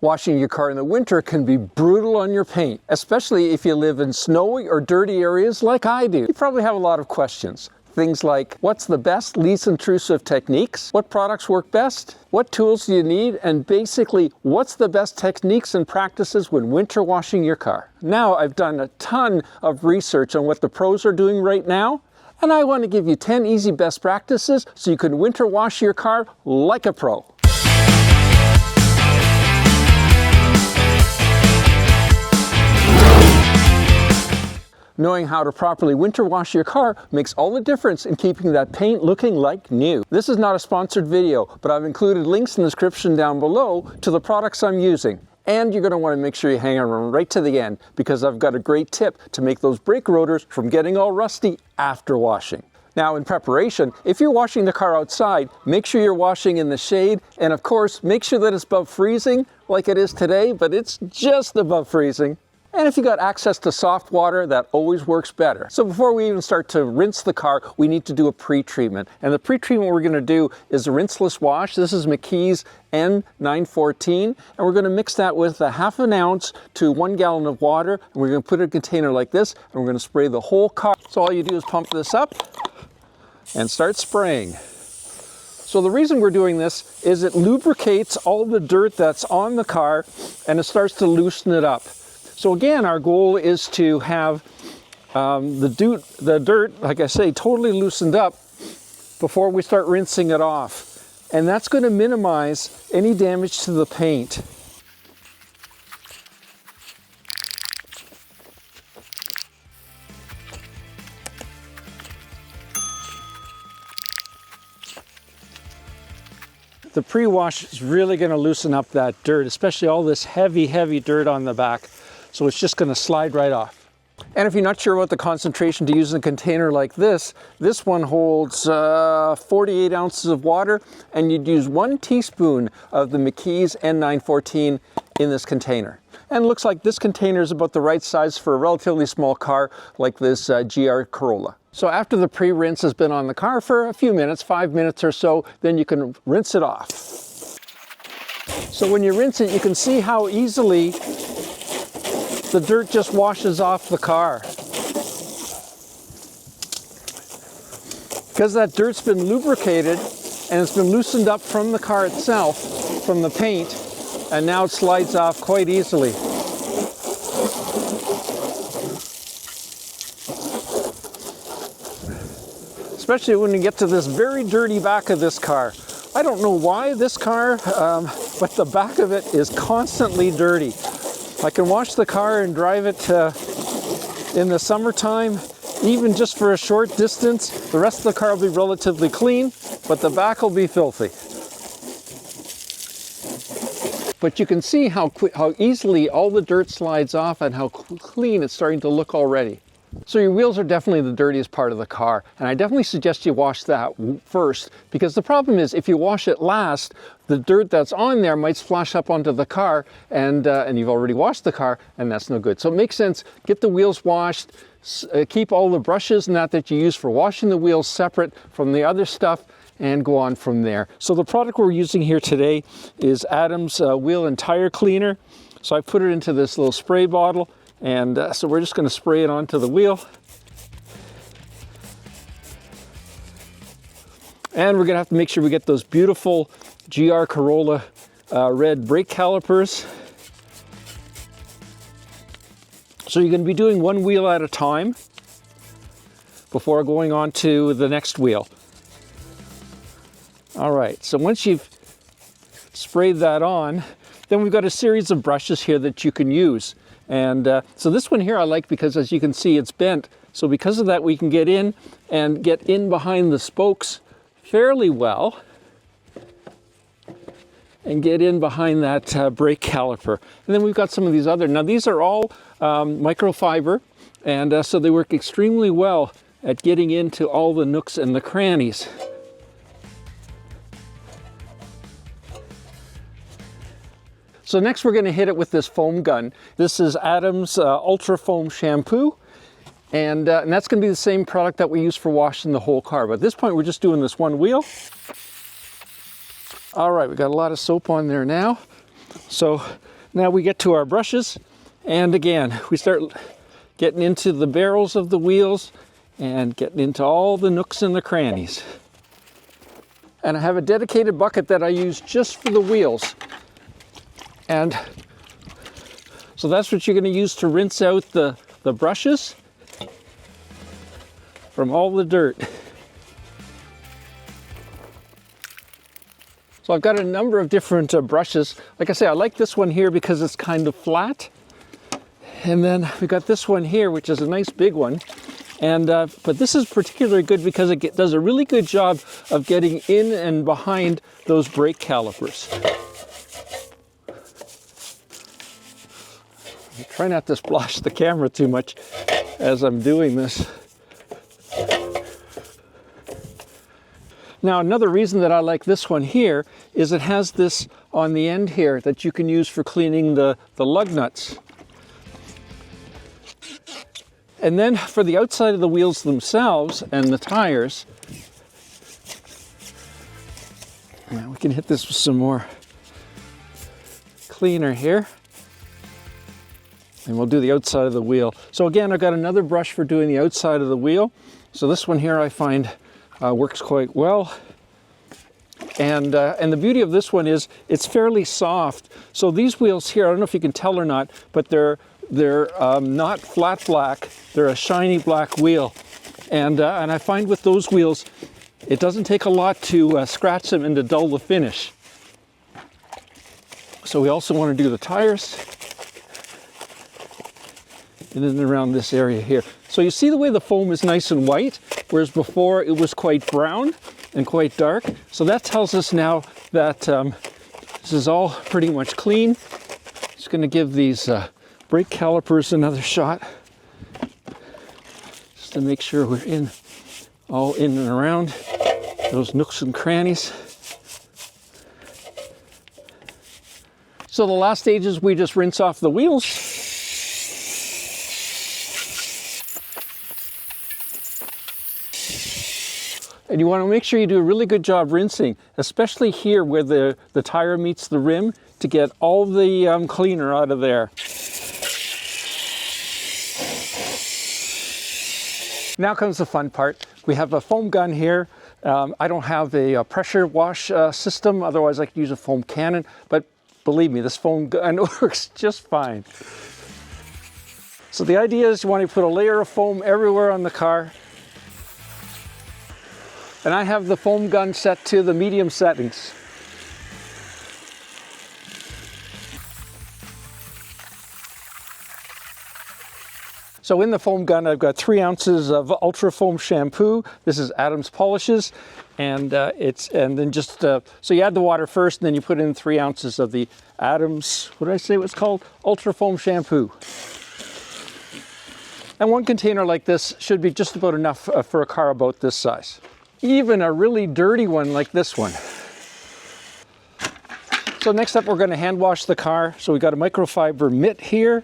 Washing your car in the winter can be brutal on your paint, especially if you live in snowy or dirty areas like I do. You probably have a lot of questions. Things like, what's the best, least intrusive techniques? What products work best? What tools do you need? And basically, what's the best techniques and practices when winter washing your car? Now, I've done a ton of research on what the pros are doing right now, and I want to give you 10 easy best practices so you can winter wash your car like a pro. Knowing how to properly winter wash your car makes all the difference in keeping that paint looking like new. This is not a sponsored video, but I've included links in the description down below to the products I'm using. And you're going to want to make sure you hang around right to the end, because I've got a great tip to make those brake rotors from getting all rusty after washing. Now, in preparation, if you're washing the car outside, make sure you're washing in the shade, and of course, make sure that it's above freezing like it is today, but it's just above freezing. And if you got access to soft water, that always works better. So before we even start to rinse the car, we need to do a pre-treatment. And the pre-treatment we're going to do is a rinseless wash. This is McKee's N914. And we're going to mix that with a ½ an ounce to 1 gallon of water. And we're going to put it in a container like this, and we're going to spray the whole car. So all you do is pump this up and start spraying. So the reason we're doing this is it lubricates all the dirt that's on the car, and it starts to loosen it up. So again, our goal is to have the dirt, like I say, totally loosened up before we start rinsing it off. And that's going to minimize any damage to the paint. The pre-wash is really going to loosen up that dirt, especially all this heavy dirt on the back. So it's just going to slide right off. And if you're not sure what the concentration to use in a container like this one holds 48 ounces of water, and you'd use 1 teaspoon of the McKee's N914 in this container. And it looks like this container is about the right size for a relatively small car like this GR Corolla. So after the pre-rinse has been on the car for a few minutes, 5 minutes or so, then you can rinse it off. So when you rinse it, you can see how easily the dirt just washes off the car. Because that dirt's been lubricated and it's been loosened up from the car itself, from the paint, and now it slides off quite easily. Especially when you get to this very dirty back of this car. I don't know why this car, but the back of it is constantly dirty. I can wash the car and drive it in the summertime, even just for a short distance. The rest of the car will be relatively clean, but the back will be filthy. But you can see how easily all the dirt slides off and how clean it's starting to look already. So your wheels are definitely the dirtiest part of the car, and I definitely suggest you wash that first, because the problem is if you wash it last, the dirt that's on there might splash up onto the car, and you've already washed the car, and that's no good. So it makes sense, get the wheels washed, keep all the brushes and that you use for washing the wheels separate from the other stuff, and go on from there. So the product we're using here today is Adam's Wheel and Tire Cleaner. So I put it into this little spray bottle. And so we're just going to spray it onto the wheel. And we're going to have to make sure we get those beautiful GR Corolla red brake calipers. So you're going to be doing one wheel at a time before going on to the next wheel. All right, so once you've sprayed that on, then we've got a series of brushes here that you can use. And so this one here I like because, as you can see, it's bent. So because of that, we can get in behind the spokes fairly well and get in behind that brake caliper. And then we've got some of these other, now these are all microfiber, and so they work extremely well at getting into all the nooks and the crannies. So next we're going to hit it with this foam gun. This is Adam's Ultra Foam Shampoo, and that's going to be the same product that we use for washing the whole car. But at this point we're just doing this one wheel. All right, we got a lot of soap on there now. So Now we get to our brushes, and again, we start getting into the barrels of the wheels and getting into all the nooks and the crannies. And I have a dedicated bucket that I use just for the wheels. And so that's what you're going to use to rinse out the brushes from all the dirt. So I've got a number of different brushes. Like I say, I like this one here because it's kind of flat. And then we got this one here, which is a nice big one. And but this is particularly good because it does a really good job of getting in and behind those brake calipers. Try not to splash the camera too much as I'm doing this. Now, another reason that I like this one here is it has this on the end here that you can use for cleaning the lug nuts. And then for the outside of the wheels themselves and the tires, we can hit this with some more cleaner here. And we'll do the outside of the wheel. So again, I've got another brush for doing the outside of the wheel. So this one here I find works quite well. And the beauty of this one is it's fairly soft. So these wheels here, I don't know if you can tell or not, but they're not flat black. They're a shiny black wheel. And I find with those wheels, it doesn't take a lot to scratch them and to dull the finish. So we also want to do the tires. And then around this area here. So you see the way the foam is nice and white, whereas before it was quite brown and quite dark. So that tells us now that this is all pretty much clean. Just going to give these brake calipers another shot, just to make sure we're all in and around those nooks and crannies. So the last stage is we just rinse off the wheels. And you want to make sure you do a really good job rinsing, especially here where the tire meets the rim, to get all the cleaner out of there. Now comes the fun part. We have a foam gun here. I don't have a pressure wash system, otherwise I could use a foam cannon, but believe me, this foam gun works just fine. So the idea is you want to put a layer of foam everywhere on the car. And I have the foam gun set to the medium settings. So in the foam gun, I've got 3 ounces of ultra foam shampoo. This is Adams Polishes, and then just so you add the water first, and then you put in 3 ounces of the Adams. What did I say it was called? Ultra foam shampoo. And one container like this should be just about enough for a car about this size. Even a really dirty one like this one. So next up, we're going to hand wash the car. So we got a microfiber mitt here,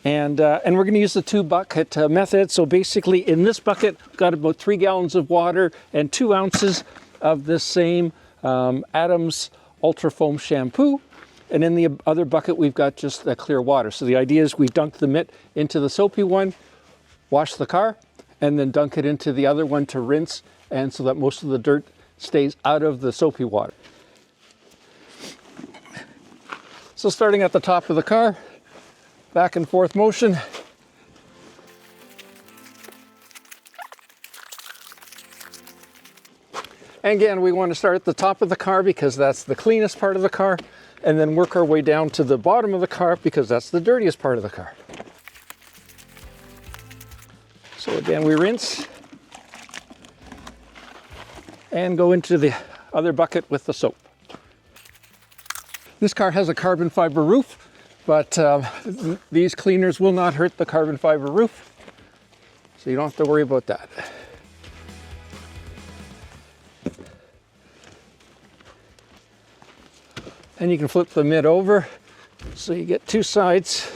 and we're going to use the 2-bucket method. So basically, in this bucket, got about 3 gallons of water and 2 ounces of this same Adams Ultra Foam shampoo. And in the other bucket, we've got just clear water. So the idea is we dunk the mitt into the soapy one, wash the car, and then dunk it into the other one to rinse, and so that most of the dirt stays out of the soapy water. So starting at the top of the car, back and forth motion. And again, we want to start at the top of the car because that's the cleanest part of the car, and then work our way down to the bottom of the car because that's the dirtiest part of the car. So again, we rinse and go into the other bucket with the soap. This car has a carbon fiber roof, but these cleaners will not hurt the carbon fiber roof, so you don't have to worry about that. And you can flip the mitt over so you get 2 sides.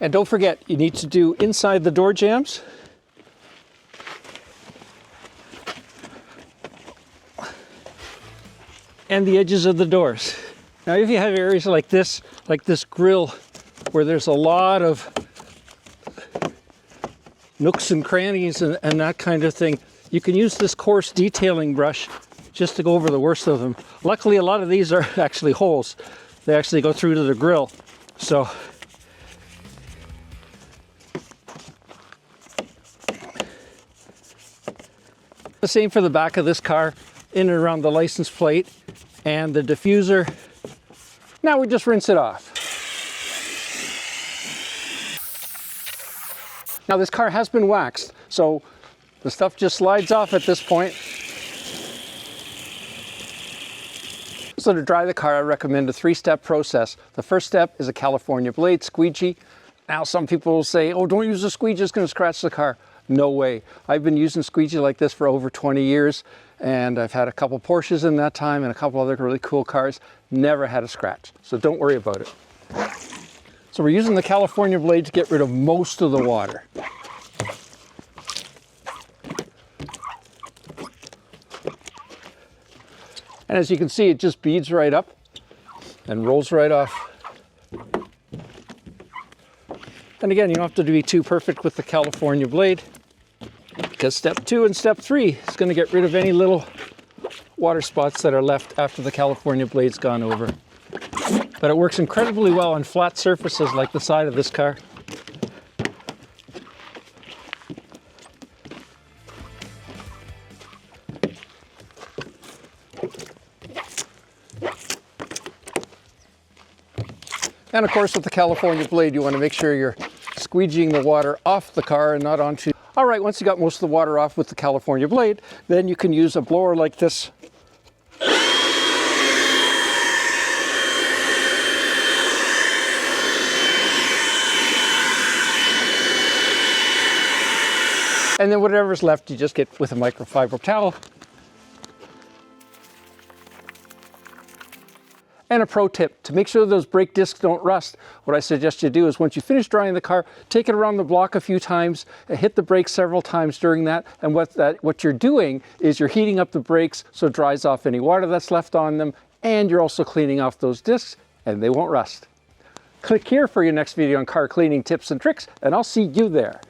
And don't forget, you need to do inside the door jambs. And the edges of the doors. Now if you have areas like this grill, where there's a lot of nooks and crannies and that kind of thing, you can use this coarse detailing brush just to go over the worst of them. Luckily, a lot of these are actually holes. They actually go through to the grill. So the same for the back of this car, in and around the license plate and the diffuser. Now we just rinse it off. Now this car has been waxed, so the stuff just slides off at this point. So to dry the car, I recommend a 3-step process. The first step is a California blade squeegee. Now some people will say, oh, don't use a squeegee, it's gonna scratch the car. No way. I've been using squeegee like this for over 20 years, and I've had a couple Porsches in that time and a couple other really cool cars. Never had a scratch, so don't worry about it. So we're using the California blade to get rid of most of the water. And as you can see, it just beads right up and rolls right off. And again, you don't have to be too perfect with the California blade, because step 2 and step 3 is going to get rid of any little water spots that are left after the California blade's gone over. But it works incredibly well on flat surfaces like the side of this car. And of course, with the California blade, you want to make sure you're squeegeeing the water off the car and not onto. All right, once you got most of the water off with the California blade, then you can use a blower like this. And then whatever's left, you just get with a microfiber towel. And a pro tip, to make sure those brake discs don't rust, what I suggest you do is once you finish drying the car, take it around the block a few times, hit the brakes several times during that, and what you're doing is you're heating up the brakes so it dries off any water that's left on them, and you're also cleaning off those discs, and they won't rust. Click here for your next video on car cleaning tips and tricks, and I'll see you there.